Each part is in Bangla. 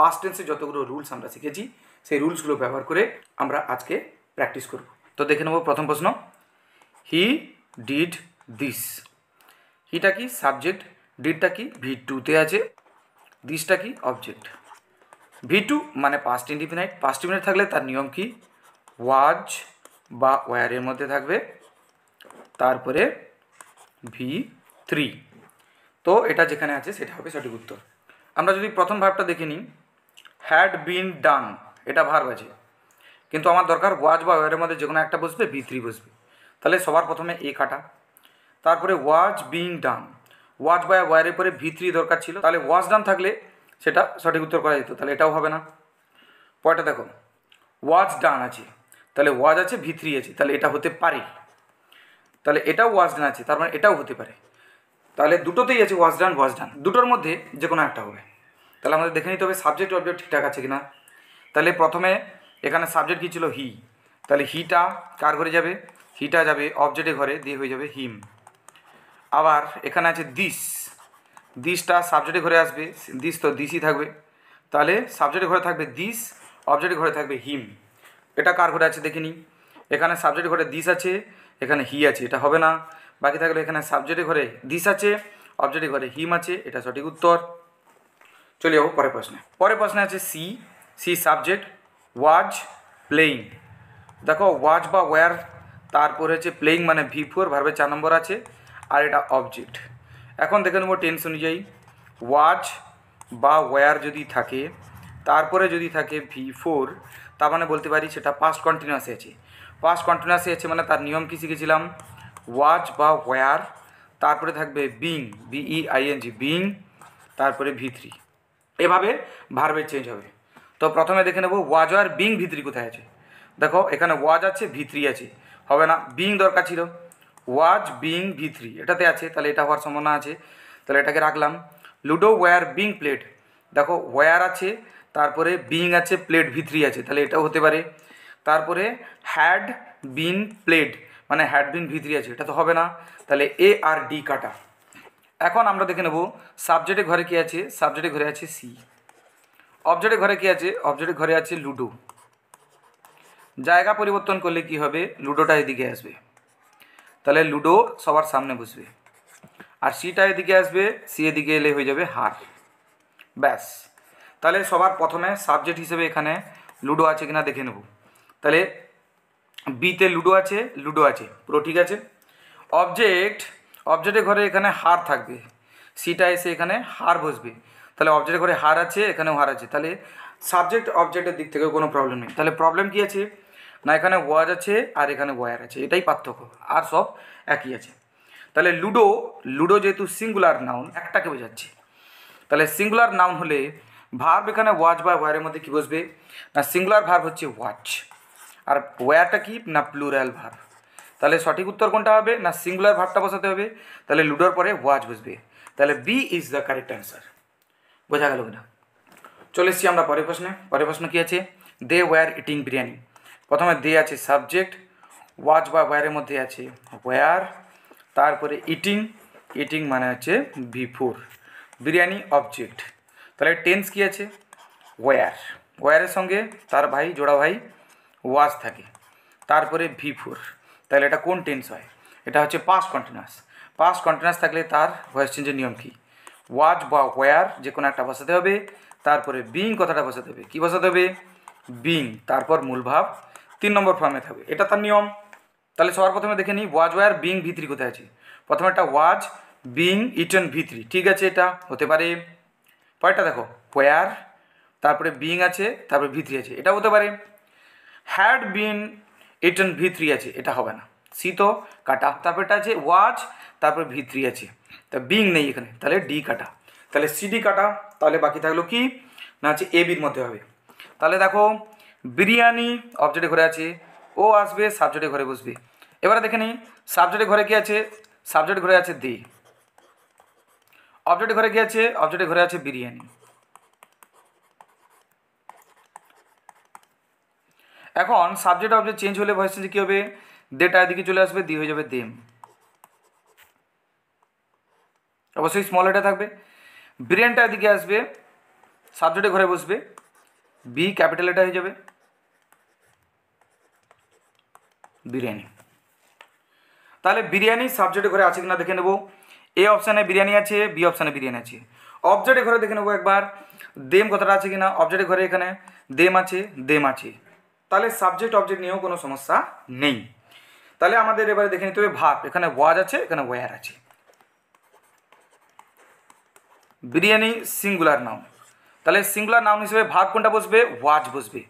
পাস্ট টেন্সে যতগুলো রুলস আমরা শিখেছি সেই রুলসগুলো ব্যবহার করে আমরা আজকে প্র্যাকটিস করব। তো দেখে নেব প্রথম প্রশ্ন, হি ডিড দিস। হিটা কি সাবজেক্ট, ডিডটা কি V2-তে আছে, দিসটা কি অবজেক্ট। V2 মানে পাস্ট ইনডিফিনাইট, পাস্ট ইনডিফিনাইট থাকলে তার নিয়ম কি ওয়াজ বা ওয়ারের মধ্যে থাকবে, তারপরে V3। তো এটা যেখানে আছে সেটা হবে সঠিক উত্তর। আমরা যদি প্রথম ভার্বটা দেখে নিই, হ্যাড বিন ডান, এটা ভার্ব আছে, কিন্তু আমার দরকার ওয়াজ বা ওয়ারের মধ্যে যে কোনো একটা বসবে, V3 বসবে। তাহলে সবার প্রথমে এ কাটা, তারপরে ওয়াজ বিং ডান, ওয়াজ বা ওয়ারের পরে V3 দরকার ছিল, তাহলে ওয়াজ ডান থাকলে সেটা সঠিক উত্তর করা যেত, তাহলে এটাও হবে না। পরেরটা দেখো, ওয়াজ ডান আছে, তাহলে ওয়াজ আছে V3 আছে, তাহলে এটা হতে পারে, তাহলে এটাও ওয়াজ ডান আছে, তার মানে এটাও হতে পারে। তাহলে দুটোতেই আছে ওয়াজ ডান, দুটোর মধ্যে যে কোনো একটা হবে। তাহলে আমাদের দেখে নিতে হবে সাবজেক্ট অবজেক্ট ঠিকঠাক আছে কিনা। তাহলে প্রথমে এখানে সাবজেক্ট কী ছিল হি, তাহলে হিটা কার ঘরে যাবে, হিটা যাবে অবজেক্টের ঘরে, দিয়ে হয়ে যাবে হিম। আবার এখানে আছে দিস, দিসটা সাবজেক্টের ঘরে আসবে, দিস তো দিসই থাকবে, তাহলে সাবজেক্টের ঘরে থাকবে দিস, অবজেক্টের ঘরে থাকবে হিম। এটা কার ঘরে আছে দেখে নিই, এখানে সাবজেক্টের ঘরে দিস আছে, এখানে হি আছে, এটা হবে না। বাকি থাকলে এখানে সাবজেক্টের ঘরে দিস আছে, অবজেক্টের ঘরে হিম আছে, এটা সঠিক উত্তর। চলে যাবো পরের প্রশ্নে। পরের প্রশ্নে আছে C, C subject, was playing. দেখো ওয়াজ বা ওয়ার, তারপরে হচ্ছে প্লেইং মানে V4, ভার্বের 4 নম্বর আছে, আর এটা অবজেক্ট। এখন দেখে নেবো টেন্স অনুযায়ী, ওয়াজ বা ওয়ার যদি থাকে, তারপরে যদি থাকে V4, তার মানে বলতে পারি সেটা পাস্ট কন্টিনিউয়াসে আছে। পাস্ট কন্টিনিউয়াসে আছে মানে তার নিয়ম কী শিখেছিলাম, ওয়াজ বা ওয়ার, তারপরে থাকবে বিং, BEING বিং, তারপরে V3, এভাবে ভার্বের চেঞ্জ হবে। তো প্রথমে দেখে নেব ওয়াজ আর বিং V3 কোথায় আছে। দেখো এখানে ওয়াজ আছে, V3 আছে, হবে না, বিং দরকার ছিল, ওয়াজ বিং V3 এটাতে আছে, তাহলে এটা হওয়ার সম্ভাবনা আছে, তাহলে এটাকে রাখলাম। লুডো ওয়্যার বিং প্লেড, দেখো ওয়্যার আছে, তারপরে বিং আছে, প্লেড V3 আছে, তাহলে এটাও হতে পারে। তারপরে হ্যাড বিন প্লেড মানে হ্যাড বিন V3 আছে, এটা তো হবে না, তাহলে A আর D কাটা। এখন আমরা দেখে নেব সাবজেক্টের ঘরে কী আছে, সাবজেক্টের ঘরে আছে সি, অবজেক্টের ঘরে কী আছে, অবজেক্টের ঘরে আছে লুডো। জায়গা পরিবর্তন করলে কি হবে, লুডোটা এদিকে আসবে, তাহলে লুডো সবার সামনে বসবে, আর সিটা এদিকে আসবে, সি এদিকে এলে হয়ে যাবে হার, ব্যাস। তাহলে সবার প্রথমে সাবজেক্ট হিসেবে এখানে লুডো আছে কিনা দেখে নেব। তাহলে বিতে লুডো আছে, লুডো আছে, পুরো ঠিক আছে। অবজেক্ট, অবজেক্টের ঘরে এখানে হার থাকবে, সিটা এসে এখানে হার বসবে, তাহলে অবজেক্টের ঘরে হার আছে, এখানেও হার আছে, তাহলে সাবজেক্ট অবজেক্টের দিক থেকে কোনো প্রবলেম নেই। তাহলে প্রবলেম কী আছে না, এখানে ওয়াজ আছে আর এখানে ওয়ার আছে, এটাই পার্থক্য, আর সব একই আছে। তাহলে লুডো, লুডো যেহেতু সিঙ্গুলার নাউন, একটাকে বোঝাচ্ছে, তাহলে সিঙ্গুলার নাউন হলে ভার্ব এখানে ওয়াজ বা ওয়ারের মধ্যে কী বসবে না, সিঙ্গুলার ভার্ব হচ্ছে ওয়াচ, আর ওয়ারটা কি না প্লুরাল ভার্ব। তাহলে সঠিক উত্তর কোনটা হবে না, সিঙ্গুলার ভার্বটা বসাতে হবে, তাহলে লুডোর পরে ওয়াজ বসবে, তাহলে B is the correct answer. বোঝা গেল কিনা। চলে এসছি আমরা পরের প্রশ্নে। পরের প্রশ্ন কী আছে, দে ওয়্যার ইটিং বিরিয়ানি। প্রথমে দে আছে সাবজেক্ট, ওয়াজ বা ওয়্যারের মধ্যে আছে ওয়্যার, তারপরে ইটিং, ইটিং মানে হচ্ছে V4, বিরিয়ানি অবজেক্ট। তাহলে টেন্স কী আছে ওয়্যার, ওয়্যারের সঙ্গে তার ভাই জোড়া ভাই ওয়াজ থাকে, তারপরে V4, তাহলে এটা কোন টেন্স হয়, এটা হচ্ছে পাস্ট কন্টিনিউয়াস। পাস্ট কন্টিনিউয়াস থাকলে তার ভয়েস চেঞ্জের নিয়ম কী, ওয়াজ বা ওয়্যার যে কোনো একটা বসাতে হবে, তারপরে বিং কথাটা বসাতে হবে, কী বসাতে হবে বিং, তারপর মূল ভাব 3 নম্বর ফর্মে থাকবে, এটা তার নিয়ম। তাহলে সবার প্রথমে দেখে নিই ওয়াজ ওয়্যার বিং V3 কোথায় আছে। প্রথমে একটা ওয়াজ বিং ইটেন V3, ঠিক আছে, এটা হতে পারে। পরেরটা দেখো ওয়্যার, তারপরে বিং আছে, তারপরে V3 আছে, এটা হতে পারে। হ্যাড বিন ইটেন V3 আছে, এটা হবে না, সি তো কাটা। তারপরে এটা আছে ওয়াজ, তারপরে V3 আছে, তা বিং নেই এখানে, তাহলে ডি কাটা, তাহলে সিডি কাটা। তাহলে বাকি থাকলো কি না হচ্ছে এ বির মধ্যে হবে। তাহলে দেখো বিরিয়ানি অবজেক্টের ঘরে আছে, ও আসবে সাবজেক্টের ঘরে বসবে। এবারে দেখে নিই সাবজেক্টের ঘরে কী আছে, সাবজেক্টের ঘরে আছে দে, অবজেক্টের ঘরে কী আছে, অবজেক্টের ঘরে আছে বিরিয়ানি। এখন সাবজেক্ট অবজেক্ট চেঞ্জ হলে ভয়েস চেঞ্জ কী হবে, দেটা এদিকে চলে আসবে, দি হয়ে যাবে দেম, অবশ্যই স্মল এটা থাকবে। বিরিয়ানিটা এদিকে আসবে, সাবজেক্টের ঘরে বসবে, বি ক্যাপিটাল লেটার হয়ে যাবে, বিরিয়ানি। তাহলে বিরিয়ানি সাবজেক্টের ঘরে আছে কিনা দেখে নেব। এ অপশানে বিরিয়ানি আছে, বি অপশানে বিরিয়ানি আছে। অবজেক্টের ঘরে দেখে নেবো একবার দেম কথাটা আছে কিনা। অবজেক্টের ঘরে এখানে দেম আছে, দেম আছে, তাহলে সাবজেক্ট অবজেক্ট নিয়েও কোনো সমস্যা নেই। তাহলে আমাদের এবারে দেখে নিতে হবে ভার্ব। এখানে ওয়াজ আছে, এখানে ওয়্যার আছে। বিরিয়ানি সিঙ্গুলার নাউন, তাহলে সিঙ্গুলার নাউন হিসেবে ভার্ব কোনটা বসবে? ওয়াজ বসবে,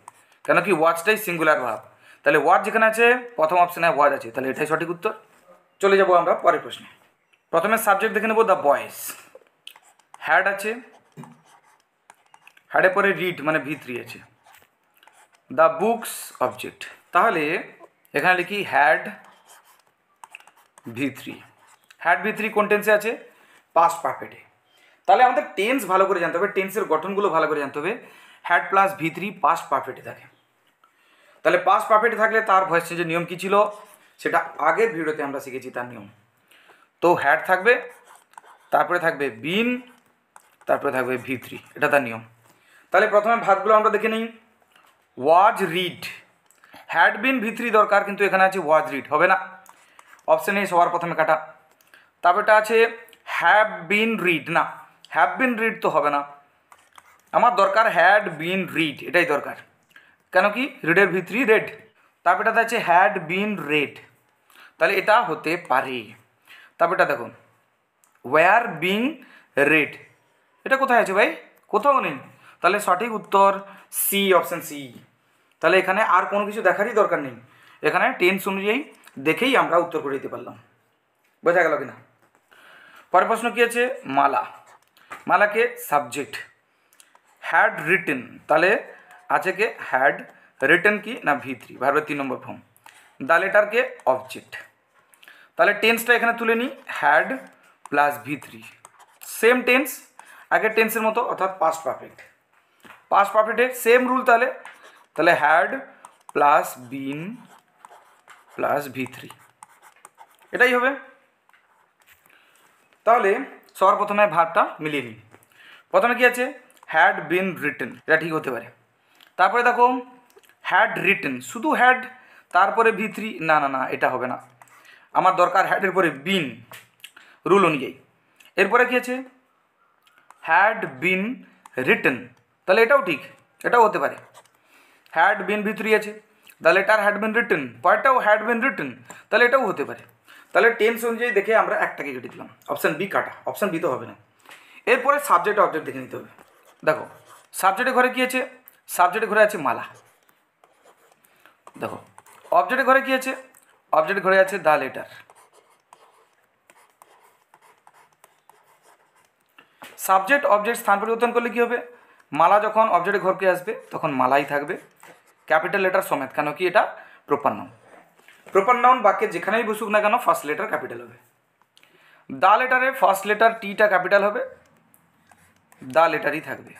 কেন কি ওয়াজটাই সিঙ্গুলার ভার্ব। তাহলে ওয়াজ যেখানে আছে প্রথম অপশানে ওয়াজ আছে, তাহলে এটাই সঠিক উত্তর। চলে যাব আমরা পরের প্রশ্নে। প্রথমে সাবজেক্ট দেখে নেব দ্য বয়েজ, হ্যাড আছে, হ্যাডের পরে রিড মানে V3 আছে, দ্য বুকস অবজেক্ট। তাহলে এখানে লিখি হ্যাড V3। হ্যাড V3 কোন টেন্সে আছে? পাস্ট পারফেক্টে। তাহলে আমাদের টেন্স ভালো করে জানতে হবে, টেন্সের গঠনগুলো ভালো করে জানতে হবে। হ্যাড প্লাস V3 পাস্ট পারফেক্টে থাকে। তাহলে পাস্ট পারফেক্টে থাকলে তার ভয়েস চেঞ্জের নিয়ম কী ছিল সেটা আগের ভিডিওতে আমরা শিখেছি তার নিয়ম। তো হ্যাড থাকবে, তারপরে থাকবে বিন, তারপরে থাকবে V3, এটা তার নিয়ম। তাহলে প্রথমে ভার্বগুলো আমরা দেখে নিই। ওয়াজ রিড, হ্যাড বিন V3 দরকার, কিন্তু এখানে আছে ওয়াজ রিড, হবে না, অপশানে সবার প্রথমে কাটা। তারপরটা আছে হ্যাভ বিন রিড, না হ্যাভ বিন রিড তো হবে না, আমার দরকার হ্যাড বিন রিড, এটাই দরকার, কেন কি রিডের V3 রেড। তারপরটাতে আছে হ্যাড বিন রেড, তাহলে এটা হতে পারে। তারপরটা দেখুন ওয়্যার বিং রেড, এটা কোথায় আছে ভাই? কোথাও নেই, তাহলে সঠিক উত্তর সি, অপশান সি। তাহলে এখানে আর কোনো কিছু দেখারই দরকার নেই, এখানে টেন্স অনুযায়ী দেখেই আমরা উত্তর করে দিতে পারলাম। বোঝা গেল কিনা? পরের প্রশ্ন কী আছে? মালা, মালাকে সাবজেক্ট, হ্যাড রিটেন, তাহলে আছে কে? হ্যাড রিটেন কি না V3, ভার্বের 3 নম্বর ফর্ম। দ্য লেটারকে অবজেক্ট, তাহলে টেন্সটা এখানে তুলে নিই, had plus V3, same tense আগের টেন্সের মতো, অর্থাৎ পাস্ট পারফেক্ট। পাস্ট পারফেক্টের সেম রুল, তাহলে তাহলে had plus been plus V3, এটাই হবে। তাহলে সবার প্রথমে ভার্বটা মিলিয়ে নিই। প্রথমে কী আছে? হ্যাড বিন রিটেন, এটা ঠিক হতে পারে। তারপরে দেখো হ্যাড রিটেন, শুধু হ্যাড তারপরে V3, না না না, এটা হবে না, আমার দরকার হ্যাডের পরে বিন, রুল অনুযায়ী। এরপরে কী আছে? হ্যাড বিন রিটেন, তাহলে এটাও ঠিক, এটাও হতে পারে। হ্যাড বিন V3 আছে, the letter had been written, পরেরটাও হ্যাড বিন রিটেন, তাহলে এটাও হতে পারে। তাহলে টেন্স অনুযায়ী দেখে আমরা একটাকে কেটে দিলাম, অপশান বি কাটা, অপশান বি তো হবে না। এরপরে সাবজেক্ট অবজেক্ট দেখে নিতে হবে। দেখো সাবজেক্টের ঘরে কী আছে? সাবজেক্টের ঘরে আছে মালা। দেখো অবজেক্টের ঘরে কী আছে? অবজেক্টের ঘরে আছে দ্য লেটার। সাবজেক্ট অবজেক্ট স্থান পরিবর্তন করলে কী হবে? মালা যখন অবজেক্টের ঘরকে আসবে তখন মালাই থাকবে, ক্যাপিটাল লেটার সমেত, কেন কি এটা প্রপার নাউন। প্রপার নাউন বাক্যে যেখানেই বসুক না কেন ফার্স্ট লেটার ক্যাপিটাল হবে। দ্য লেটারে ফার্স্ট লেটার টিটা ক্যাপিটাল হবে, দ্য লেটারই থাকবে।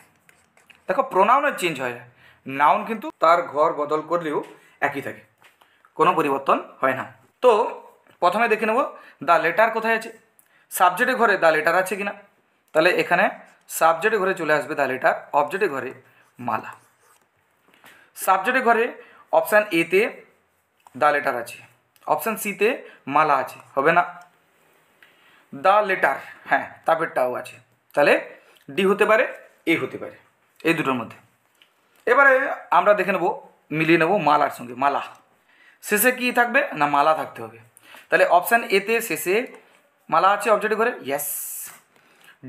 দেখো প্রোনাউনের চেঞ্জ হয়, নাউন কিন্তু তার ঘর বদল করলেও একই থাকে, কোনো পরিবর্তন হয় না। তো প্রথমে দেখে নেব দ্য লেটার কোথায় আছে, সাবজেক্টের ঘরে দ্য লেটার আছে কিনা। তাহলে এখানে সাবজেক্টের ঘরে চলে আসবে দ্য লেটার, অবজেক্টের ঘরে মালা। সাবজেক্টের ঘরে অপশান এতে দ্য লেটার আছে, অপশান সিতে মালা আছে, হবে না। দ্য লেটার, হ্যাঁ তারপরটাও আছে, তাহলে ডি হতে পারে, এ হতে পারে, এই দুটোর মধ্যে। এবারে আমরা দেখে নেব, মিলিয়ে নেব মালার সঙ্গে। মালা শেষে কি থাকবে না মালা থাকতে হবে, তাহলে অপশান এতে শেষে মালা আছে অবজেক্টের ঘরে, ইয়েস।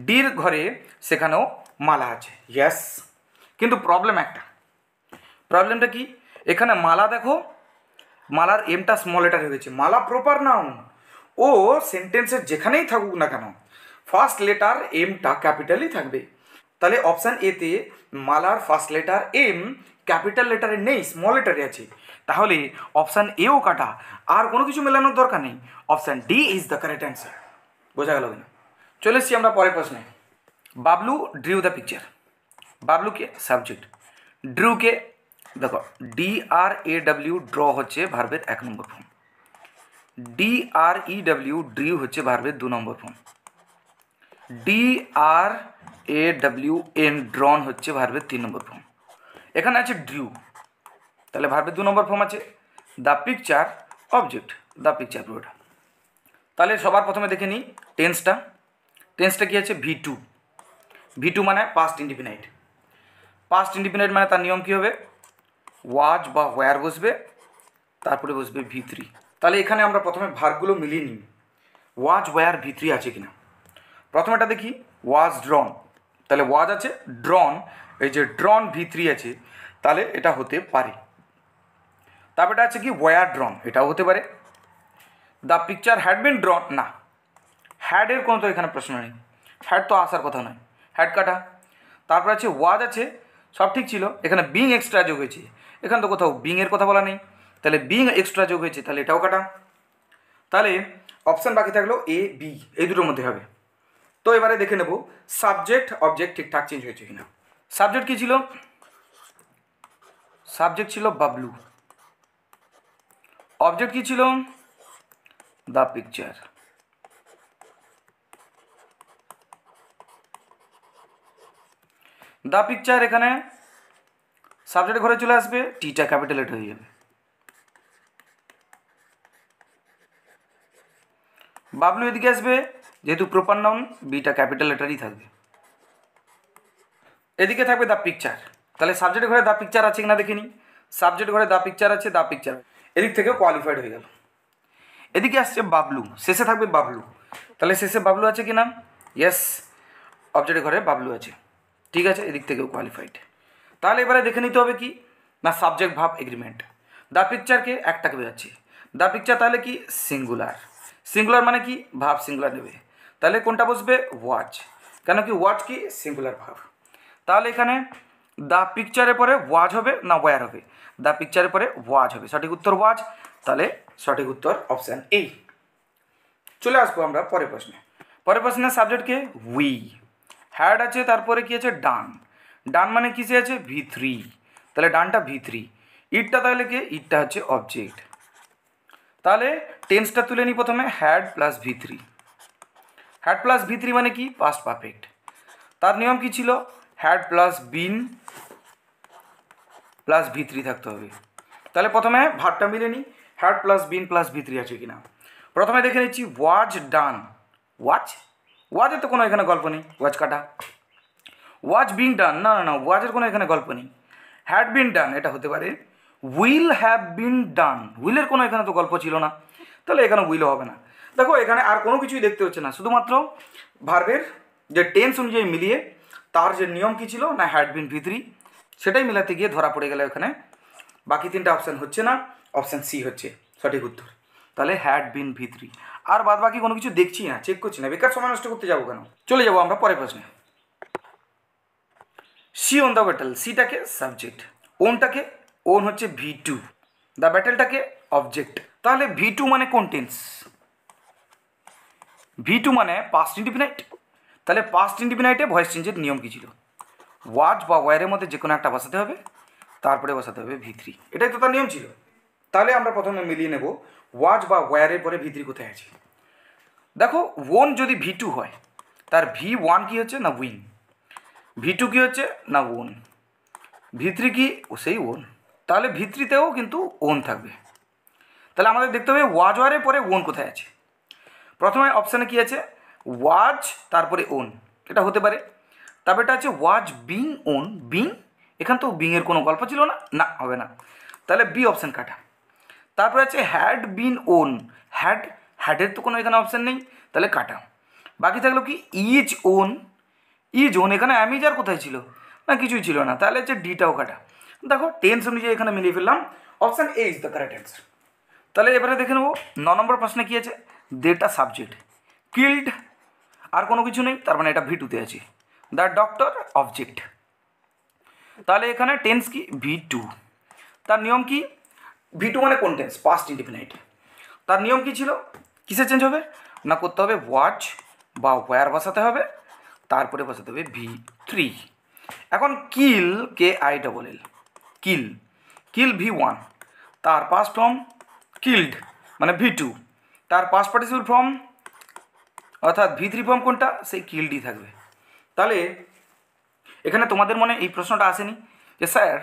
ডির ঘরে সেখানেও মালা আছে, ইয়েস। কিন্তু প্রবলেম একটা, প্রবলেমটা কি? এখানে মালা দেখো, মালার এমটা স্মল লেটার হয়ে গেছে, মালা প্রপার নাউন, ও সেন্টেন্সের যেখানেই থাকুক না কেন ফার্স্ট লেটার এমটা ক্যাপিটালই থাকবে। তাহলে অপশান এতে মালার ফার্স্ট লেটার এম ক্যাপিটাল লেটারে নেই, স্মল লেটারে আছে, তাহলে অপশান এও কাটা, আর কোনো কিছু মেলানোর দরকার নেই, option D is the correct answer. বোঝা গেল কিনা? চলে এসছি আমরা পরের প্রশ্নে। বাবলু ড্রিউ দ্য পিকচার, বাবলুকে সাবজেক্ট, ড্রিউকে দেখো DRAW ড্র হচ্ছে ভার্বের 1 নম্বর ফর্ম, DREW ড্রিউ হচ্ছে ভার্বের 2 নম্বর ফর্ম, DREW AWN ড্রন হচ্ছে ভার্বের 3 নম্বর ফর্ম। এখানে আছে ড্রিউ, তাহলে ভার্বের 2 নম্বর ফর্ম আছে the picture object, the picture পুরোটা। তাহলে সবার প্রথমে দেখে নিই টেন্সটা কী আছে V2 মানে পাস্ট ইনডিফিনাইট। পাস্ট ইনডিফিনাইট মানে তার নিয়ম কী হবে, ওয়াজ বা ওয়্যার বসবে, তারপরে বসবে V3। তাহলে এখানে আমরা প্রথমে ভার্বগুলো মিলিয়ে নিই, ওয়াজ ওয়্যার V3 আছে কিনা। প্রথমেটা দেখি ওয়াজ ড্রন, তাহলে ওয়াজ আছে, ড্রন, এই যে ড্রন V3 আছে, তাহলে এটা হতে পারে। তারপরে আছে কি ওয়্যার ড্রন, এটাও হতে পারে। দ্য পিকচার হ্যাড বিন ড্রন, না, হ্যাডের কোনো তো এখানে প্রশ্ন নেই, হ্যাড তো আসার কথা নয়, হ্যাড কাটা। তারপর আছে ওয়াজ আছে, সব ঠিক ছিল, এখানে বিং এক্সট্রা যোগ হয়েছে, এখানে তো কোথাও বিংয়ের কথা বলা নেই, তাহলে বিং এক্সট্রা যোগ হয়েছে, তাহলে এটাও কাটা। তাহলে অপশান বাকি থাকলো A, B, এই দুটোর মধ্যে হবে। তো এবারে দেখে নেব সাবজেক্ট অবজেক্ট ঠিকঠাক চেঞ্জ হয়েছে কিনা। সাবজেক্ট কী ছিল, সাবজেক্ট ছিল বাবলু, অবজেক্ট কী ছিল দ্য পিকচার। দ্য পিকচার এখানে সাবজেক্ট ঘরে চলে আসবে, টিটা ক্যাপিটাল লেটার হয়ে যাবে। বাবলু এদিকে আসবে, যেহেতু প্রপার নাউন, বিটা ক্যাপিটাল লেটারই থাকবে। এদিকে থাকবে দ্য পিকচার, তাহলে সাবজেক্ট ঘরে দ্য পিকচার আছে কিনা দেখে নিই। সাবজেক্ট ঘরে দ্য পিকচার আছে, দ্য পিকচার এদিক থেকে কোয়ালিফাইড হয়ে গেল। এদিকে আসছে বাবলু, শেষে থাকবে বাবলু, তাহলে শেষে বাবলু আছে কিনা, ইয়েস, অবজেক্ট ঘরে বাবলু আছে, ঠিক আছে, এদিক থেকেও কোয়ালিফাইড। তাহলে এবারে দেখে নিতে হবে কি না, সাবজেক্ট ভার্ব এগ্রিমেন্ট। দ্য পিকচারকে একটাকে বোঝাচ্ছে, দ্য পিকচার তাহলে কি সিঙ্গুলার, সিঙ্গুলার মানে কি ভার্ব সিঙ্গুলার নেবে, তাহলে কোনটা বসবে ওয়াচ, কেন কি ওয়াচ কি সিঙ্গুলার ভার্ব। তাহলে এখানে দ্য পিকচারের পরে ওয়াজ হবে না ওয়্যার হবে, দ্য পিকচারের পরে ওয়াজ হবে, সঠিক উত্তর ওয়াজ, তাহলে সঠিক উত্তর অপশান A। চলে আসবো আমরা পরের প্রশ্নে। পরের প্রশ্নের সাবজেক্টকে উই, হ্যাড আছে, তারপরে কি আছে ডান, ডান মানে কিসে আছে V3, তাহলে ডানটা V3, ইটটা তাহলে কি ইটটা হচ্ছে অবজেক্ট। তাহলে টেন্সটা তুলে নিই প্রথমে, had plus V3, had plus V3 মানে কি পাস্ট পারফেক্ট, তার নিয়ম কি ছিল had plus been plus V3 থাকতে হবে। তাহলে প্রথমে ভার্বটা মিলে নিই, had plus been plus V3 আছে কিনা। প্রথমে দেখে নিচ্ছি ওয়াজ ডান, ওয়াজের তো কোনো এখানে গল্প নেই, ওয়াজ কাটা। ওয়াজ বিং ডান, না না না, ওয়াজের কোনো এখানে গল্প নেই। হ্যাড বিন ডান এটা হতে পারে, উইল হ্যাভ বিন ডান, উইলের কোনো এখানে তো গল্প ছিল না, তাহলে এখানে উইলও হবে না। দেখো এখানে আর কোনো কিছুই দেখতে হচ্ছে না, শুধুমাত্র ভার্বের যে টেন্স অনুযায়ী মিলিয়ে তার যে নিয়ম কী ছিল না হ্যাড বিন V3, সেটাই মিলাতে গিয়ে ধরা পড়ে গেলে এখানে বাকি তিনটা অপশান হচ্ছে না, অপশান C হচ্ছে সঠিক উত্তর। তাহলে হ্যাড বিন V3, আর বাদ বাকি কোনো কিছু দেখছি না, চেক করছি না, বেকার সময় নষ্ট করতে যাবো কেন। চলে যাবো আমরা পরের প্রশ্নে। সি অন দ্য ব্যাটেল, সিটাকে সাবজেক্ট, ওনটাকে ওন হচ্ছে V2, দ্য ব্যাটেলটাকে অবজেক্ট। তাহলে V2 মানে কোন টেন্স, V2 মানে পাস্ট ইনডিফিনাইট, তাহলে পাস্ট ইনডিফিনাইটে ভয়েস চেঞ্জের নিয়ম কী ছিল, ওয়াজ বা ওয়্যারের মধ্যে যে কোনো একটা বসাতে হবে, তারপরে বসাতে হবে V3, এটাই তো তার নিয়ম ছিল। তাহলে আমরা প্রথমে মিলিয়ে নেব ওয়াজ বা ওয়্যারের পরে V3 কোথায় আছে। দেখো ওন যদি V2 হয়, তার V1 কী হচ্ছে না উইন, V2 কী হচ্ছে না ওন, V3 কি ও সেই ওন, তাহলে V3তেও কিন্তু ওন থাকবে। তাহলে আমাদের দেখতে হবে ওয়াজ ওয়ারের পরে ওন কোথায় আছে। প্রথমে অপশানে কী আছে ওয়াজ তারপরে ওন, এটা হতে পারে। তারপর এটা আছে ওয়াজ বিং ওন, বিং, এখান তো বিংয়ের কোনো গল্প ছিল না, না হবে না, তাহলে বি অপশান কাটা। তারপরে আছে হ্যাড বিন ওন, হ্যাডের তো কোনো এখানে অপশান নেই, তাহলে কাটা। বাকি থাকলো কি ইজ ওন, এখানে অ্যামিজার কোথায় ছিল না কিছুই ছিল না, তাহলে হচ্ছে ডিটাও কাটা। দেখো টেন্স অনুযায়ী এখানে মিলিয়ে ফেললাম, option A is the correct answer. তাহলে এবারে দেখে নেবো 9 নম্বর প্রশ্নে কী আছে, দেটা সাবজেক্ট, কিল্ড, আর কোনো কিছু নেই, তার মানে এটা V2তে আছে। দ্য ডক্টর অবজেক্ট, তাহলে এখানে টেন্স কি V2, তার নিয়ম কি V2 মানে কোন টেন্স পাস্ট ইনডিফিনাইট, তার নিয়ম কি ছিল কিসে চেঞ্জ হবে না করতে হবে ওয়াচ বা ওয়্যার বসাতে হবে, তারপরে বসাতে হবে V3। এখন কিল KILL, কিল V1, তার পাস্ট ফর্ম কিল্ড মানে V2, তার পাস্ট পার্টিসিপল ফর্ম অর্থাৎ V3 ফর্ম কোনটা সেই কিল্ডই থাকবে। তাহলে এখানে তোমাদের মনে এই প্রশ্নটা আসেনি যে স্যার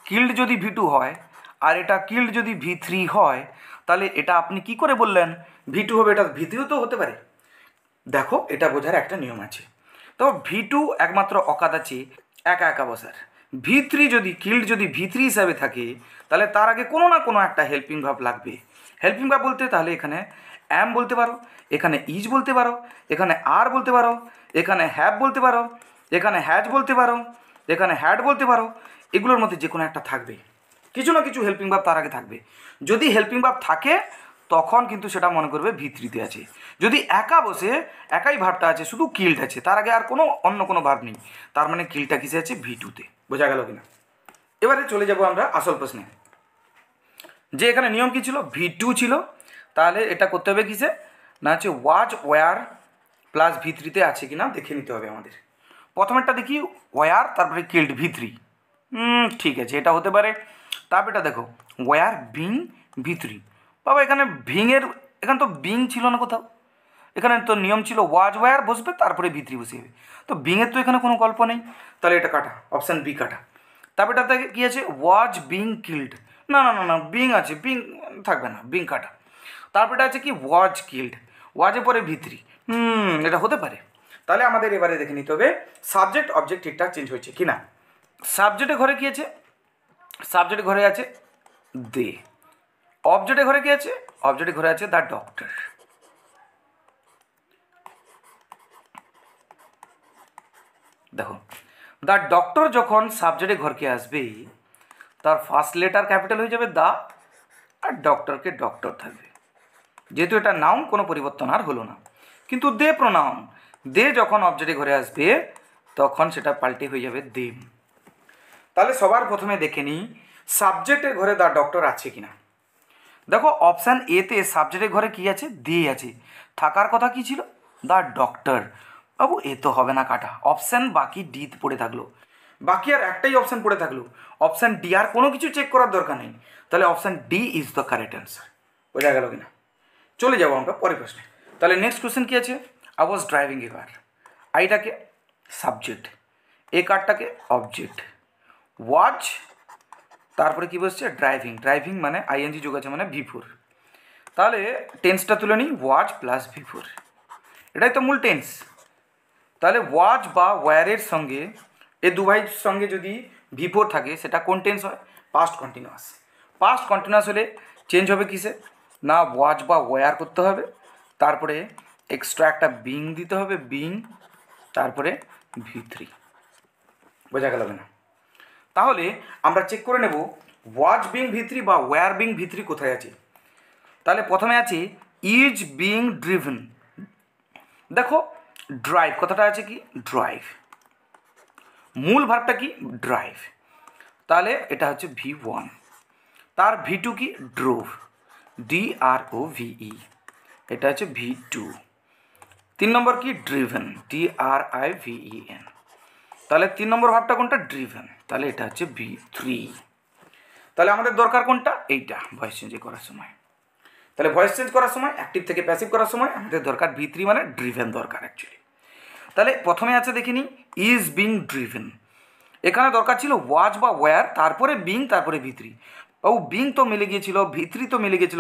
কিল্ড যদি V2 হয় আর এটা কিল্ড যদি V3 হয়, তাহলে এটা আপনি কি করে বললেন V2 হবে, এটা V3 তো হতে পারে। দেখো এটা বোঝার একটা নিয়ম আছে। তো V2 একমাত্র অকাত আছে একা একা বসার। V3 যদি কিল্ড যদি V3 হিসাবে থাকে, তাহলে তার আগে কোনো না কোনো একটা হেল্পিং ভাব লাগবে। হেল্পিং ভাব বলতে তাহলে এখানে অ্যাম বলতে পারো, এখানে ইজ বলতে পারো, এখানে আর বলতে পারো, এখানে হ্যাভ বলতে পারো, এখানে হ্যাজ বলতে পারো, এখানে হ্যাড বলতে পারো। এগুলোর মধ্যে যে কোনো একটা থাকবে, কিছু না কিছু হেল্পিং ভাব তার আগে থাকবে। যদি হেল্পিং ভাব থাকে তখন কিন্তু সেটা মনে করবে V3-তে আছে। যদি একা বসে একাই ভাবটা আছে, শুধু কিল্ড আছে, তার আগে আর কোনো অন্য কোনো ভাব নেই, তার মানে কিল্ডটা কিসে আছে V2-তে। বোঝা গেল কিনা? এবারে চলে যাব আমরা আসল প্রশ্নে, যে এখানে নিয়ম কী ছিল, V2 ছিল, তাহলে এটা করতে হবে কিসে না, হচ্ছে ওয়াজ ওয়ার প্লাস V3-তে আছে কি না দেখে নিতে হবে আমাদের। প্রথমেরটা দেখি ওয়ার, তারপরে কিল্ড V3। ঠিক আছে, এটা হতে পারে। তারপরেটা দেখো ওয়ার বিং V3। বাবা এখানে ভিংয়ের, এখানে তো বিং ছিল না কোথাও, এখানে তো নিয়ম ছিল ওয়াজ ওয়ার বসবে তারপরে V3 বসে যাবে, তো বিংয়ের তো এখানে কোনো গল্প নেই, তাহলে এটা কাটা, অপশান বি কাটা। তারপরেটাতে কী আছে, ওয়াজ বিং কিল্ড, না না না না বিং আছে, বিং থাকবে না, বিং কাটা। তারপরে আছে কি ওয়াজ কিল্ড, ওয়াজের পরে V3, এটা হতে পারে। তাহলে আমাদের এবারে দেখে নিতে হবে সাবজেক্ট অবজেক্ট ঠিকঠাক চেঞ্জ হয়েছে কি না। সাবজেক্টের ঘরে কী আছে, সাবজেক্টের ঘরে আছে দে। অবজেক্টের ঘরে কী আছে, অবজেক্টের ঘরে আছে দ্য ডক্টর। দেখো দ্য ডক্টর যখন সাবজেক্টের ঘরকে আসবে, তার ফার্স্ট লেটার ক্যাপিটাল হয়ে যাবে দা, আর ডক্টরকে ডক্টর থাকবে। যেহেতু এটা নাউন, কোনো পরিবর্তন আর হলো না। কিন্তু দে প্রোনাউন, দে যখন অবজেক্টের ঘরে আসবে তখন সেটা পাল্টে হয়ে যাবে দেম। তাহলে সবার প্রথমে দেখে নিই সাবজেক্টের ঘরে দ্য ডক্টর আছে কিনা। দেখো অপশান এতে সাবজেক্টের ঘরে কি আছে, দে আছে, থাকার কথা কি ছিল দ্য ডক্টর। বাবু এ তো হবে না কাটা, অপশান বাকি ডি পড়ে থাকলো, বাকি আর একটাই অপশান পড়ে থাকলো, অপশান ডি, আর কোনো কিছু চেক করার দরকার নেই। তাহলে option D is the correct answer. বোঝা গেল কিনা? চলে যাবো আমরা পরের প্রশ্নে। তাহলে নেক্সট কোয়েশ্চেন কী আছে, I was driving a car, আইটাকে সাবজেক্ট, এ কারটাকে অবজেক্ট, ওয়াচ তারপরে কী বসছে ড্রাইভিং, ড্রাইভিং মানে আইএনজি যোগ আছে মানে V4। তাহলে টেন্সটা তুলে নিই ওয়াজ প্লাস V4, এটাই তো মূল টেন্স। তাহলে ওয়াজ বা ওয়ারের সঙ্গে এই দু ভাইয়ের সঙ্গে যদি V4 থাকে সেটা কোন টেন্স হয়, পাস্ট কন্টিনিউয়াস। পাস্ট কন্টিনিউয়াস হলে চেঞ্জ হবে কিসে না, ওয়াজ বা ওয়ার করতে হবে, তারপরে এক্সট্রা একটা বিং দিতে হবে, বিং, তারপরে V3। বোঝা গেল না? তাহলে আমরা চেক করে নেব ওয়াজ বিং V3 বা ওয়ার বিং V3 কোথায় আছে। তাহলে প্রথমে আছে ইজ বিং ড্রিভেন। দেখো ড্রাইভ কথাটা আছে কি ড্রাইভ, মূল ভার্বটা কি ড্রাইভ, তাহলে এটা হচ্ছে V1। তার V2 কি ড্রোভ, DROVE, এটা হচ্ছে V2। 3 নম্বর কি ড্রিভেন, DRIVEN, তাহলে 3 নম্বর ভার্বটা কোনটা ড্রিভেন, তাহলে এটা হচ্ছে V3। তাহলে আমাদের দরকার কোনটা, এইটা ভয়েস চেঞ্জ করার সময়। তাহলে ভয়েস চেঞ্জ করার সময় অ্যাক্টিভ থেকে প্যাসিভ করার সময় আমাদের দরকার V3 মানে ড্রিভেন দরকার অ্যাকচুয়ালি। তাহলে প্রথমে আছে দেখিনি ইজ বিং ড্রিভেন, এখানে দরকার ছিল ওয়াজ বা ওয়ার, তারপরে বিং, তারপরে V3। ও বিং তো মিলে গিয়েছিল, V3 তো মিলে গিয়েছিল,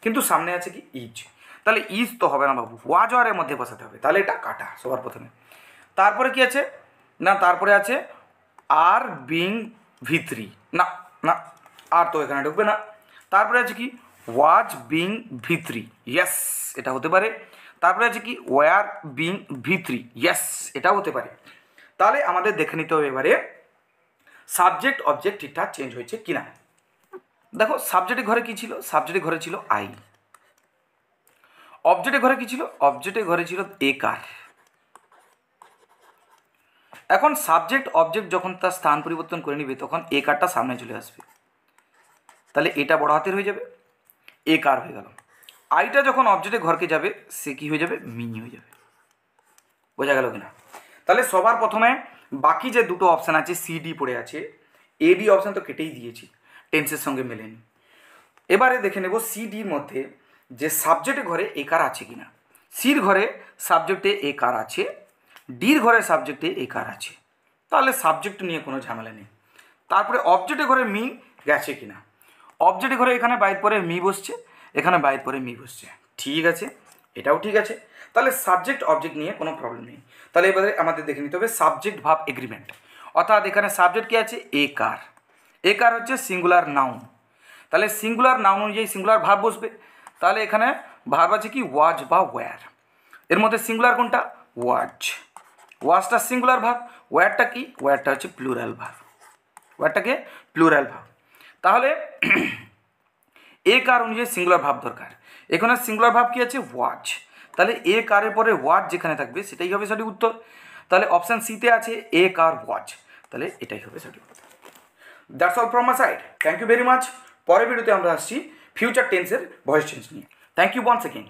কিন্তু সামনে আছে কি ইজ, তাহলে ইজ তো হবে না বাবু, ওয়াজ ওয়ারের মধ্যে বসাতে হবে, তাহলে এটা কাটা সবার প্রথমে। তারপরে কি আছে না, তারপরে আছে আর বিং V3, না না আর তো এখানে ঢুকবে না। তারপরে আছে কি ওয়াজ বিং V3, ইয়েস এটা হতে পারে। তারপরে আছে কি ওয়ার বিং V3, ইয়েস এটাও হতে পারে। তাহলে আমাদের দেখে নিতে হবে এবারে সাবজেক্ট অবজেক্ট ঠিকঠাক চেঞ্জ হয়েছে কিনা। দেখো সাবজেক্টের ঘরে কি ছিল, সাবজেক্টের ঘরে ছিল আই। অবজেক্টের ঘরে কি ছিল, অবজেক্টের ঘরে ছিল এ কার। এখন সাবজেক্ট অবজেক্ট যখন তার স্থান পরিবর্তন করে নিবে তখন এ কারটা সামনে চলে আসবে, তাহলে এটা বড় হাতের হয়ে যাবে, এ কার হয়ে গেল। আইটা যখন অবজেক্টের ঘরকে যাবে সে কি হয়ে যাবে, মিনি হয়ে যাবে। বোঝা গেল কিনা? তাহলে সবার প্রথমে বাকি যে দুটো অপশান আছে CD পড়ে আছে, AB অপশান তো কেটেই দিয়েছি, টেন্সের সঙ্গে মেলেনি। এবারে দেখে নেব CDর মধ্যে যে সাবজেক্টের ঘরে এ কার আছে কিনা। সির ঘরে সাবজেক্টে এ কার আছে, ডির ঘরে সাবজেক্টে এ কার আছে, তাহলে সাবজেক্ট নিয়ে কোনো ঝামেলা নেই। তারপরে অবজেক্টের ঘরে মি গেছে কিনা, অবজেক্টের ঘরে এখানে বাইর পরে মি বসছে, এখানে বাইর পরে মি বসছে, ঠিক আছে, এটাও ঠিক আছে। তাহলে সাবজেক্ট অবজেক্ট নিয়ে কোনো প্রবলেম নেই। তাহলে এবারে আমাদের দেখে নিতে হবে সাবজেক্ট ভার্ব এগ্রিমেন্ট। অর্থাৎ এখানে সাবজেক্ট কী আছে, এ কার। এ কার হচ্ছে সিঙ্গুলার নাউন, তাহলে সিঙ্গুলার নাউন অনুযায়ী সিঙ্গুলার ভার্ব বসবে। তাহলে এখানে ভার্ব আছে কি ওয়াজ বা ওয়্যার। এর মধ্যে সিঙ্গুলার কোনটা, ওয়াজ। ওয়াজটা সিঙ্গুলার ভার্ব, ওয়্যারটা কি, ওয়্যারটা হচ্ছে প্লুরাল ভার্ব, ওয়্যারটাকে প্লুরাল ভার্ব। তাহলে এ কার অনুযায়ী সিঙ্গুলার ভার্ব দরকার। এখানে সিঙ্গুলার ভার্ব কি আছে, ওয়াজ। তাহলে এ কারের পরে ওয়াজ যেখানে থাকবে সেটাই হবে সঠিক উত্তর। তাহলে অপশান সিতে আছে এ কার ওয়াজ, তাহলে এটাই হবে সঠিক উত্তর। That's all from my side, thank you very much. পরের ভিডিওতে আমরা আসছি ফিউচার টেন্সের ভয়েস চেঞ্জ নিয়ে। Thank you once again.